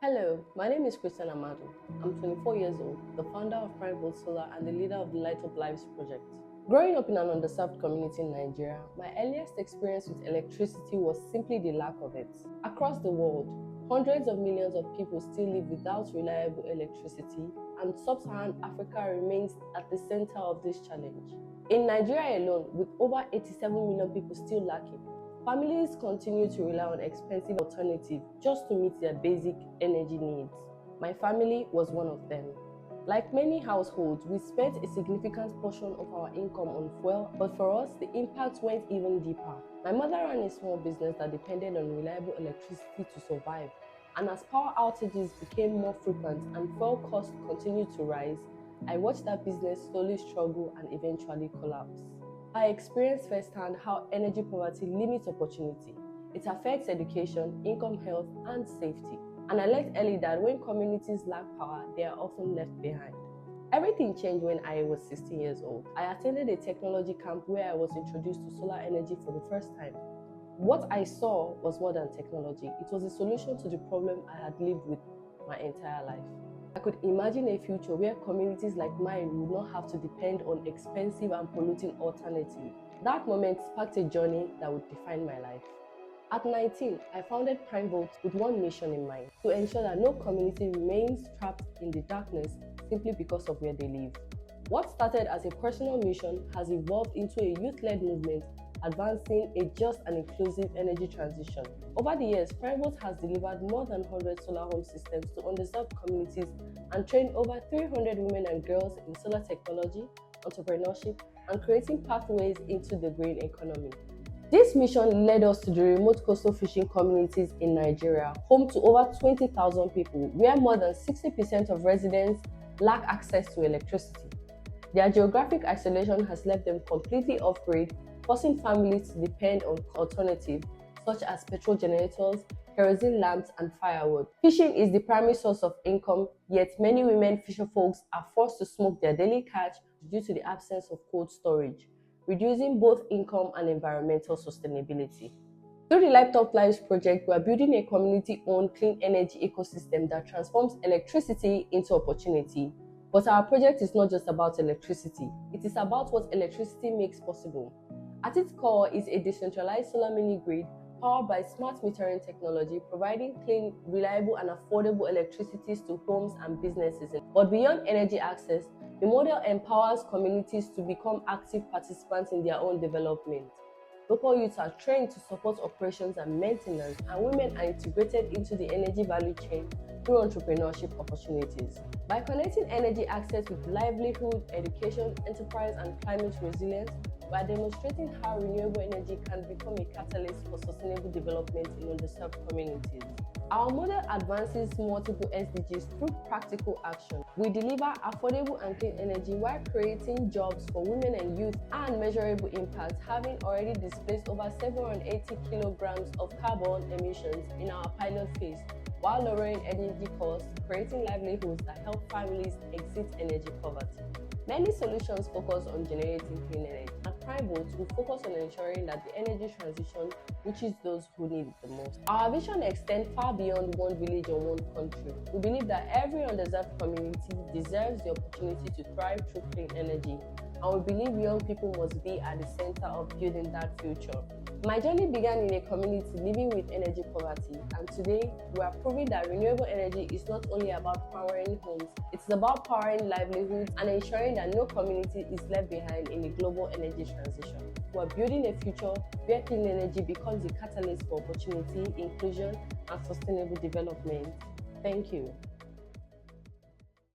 Hello, my name is Christian Amadu. I'm 24 years old, the founder of PrimeVolts Solar and the leader of the Light Up Lives project. Growing up in an underserved community in Nigeria, my earliest experience with electricity was simply the lack of it. Across the world, hundreds of millions of people still live without reliable electricity, and sub-Saharan Africa remains at the center of this challenge. In Nigeria alone, with over 87 million people still lacking, families continue to rely on expensive alternatives just to meet their basic energy needs. My family was one of them. Like many households, we spent a significant portion of our income on fuel, but for us, the impact went even deeper. My mother ran a small business that depended on reliable electricity to survive, and as power outages became more frequent and fuel costs continued to rise, I watched that business slowly struggle and eventually collapse. I experienced firsthand how energy poverty limits opportunity. It affects education, income, health, and safety. And I learned early that when communities lack power, they are often left behind. Everything changed when I was 16 years old. I attended a technology camp where I was introduced to solar energy for the first time. What I saw was more than technology. It was a solution to the problem I had lived with my entire life. I could imagine a future where communities like mine would not have to depend on expensive and polluting alternatives. That moment sparked a journey that would define my life. At 19, I founded PrimeVolts with one mission in mind: to ensure that no community remains trapped in the darkness simply because of where they live. What started as a personal mission has evolved into a youth-led movement advancing a just and inclusive energy transition. Over the years, PrimeVolts has delivered more than 100 solar home systems to underserved communities and trained over 300 women and girls in solar technology, entrepreneurship, and creating pathways into the green economy. This mission led us to the remote coastal fishing communities in Nigeria, home to over 20,000 people, where more than 60% of residents lack access to electricity. Their geographic isolation has left them completely off-grid, forcing families to depend on alternatives such as petrol generators, kerosene lamps, and firewood. Fishing is the primary source of income, yet many women fisherfolks are forced to smoke their daily catch due to the absence of cold storage, reducing both income and environmental sustainability. Through the Light Up Lives project, we are building a community-owned clean energy ecosystem that transforms electricity into opportunity. But our project is not just about electricity, it is about what electricity makes possible. At its core is a decentralized solar mini-grid powered by smart metering technology, providing clean, reliable, and affordable electricity to homes and businesses. But beyond energy access, the model empowers communities to become active participants in their own development. Local youths are trained to support operations and maintenance, and women are integrated into the energy value chain through entrepreneurship opportunities. By connecting energy access with livelihood, education, enterprise, and climate resilience, we are demonstrating how renewable energy can become a catalyst for sustainable development in underserved communities. Our model advances multiple SDGs through practical action. We deliver affordable and clean energy while creating jobs for women and youth and measurable impact, having already displaced over 780 kilograms of carbon emissions in our pilot phase, while lowering energy costs, creating livelihoods that help families exit energy poverty. Many solutions focus on generating clean energy. At PrimeVolts, we focus on ensuring that the energy transition reaches those who need it the most. Our vision extends far beyond one village or one country. We believe that every underserved community deserves the opportunity to thrive through clean energy, and we believe young people must be at the center of building that future. My journey began in a community living with energy poverty, and today we are proving that renewable energy is not only about powering homes, it's about powering livelihoods and ensuring that no community is left behind in the global energy transition. We are building a future where clean energy becomes a catalyst for opportunity, inclusion, and sustainable development. Thank you.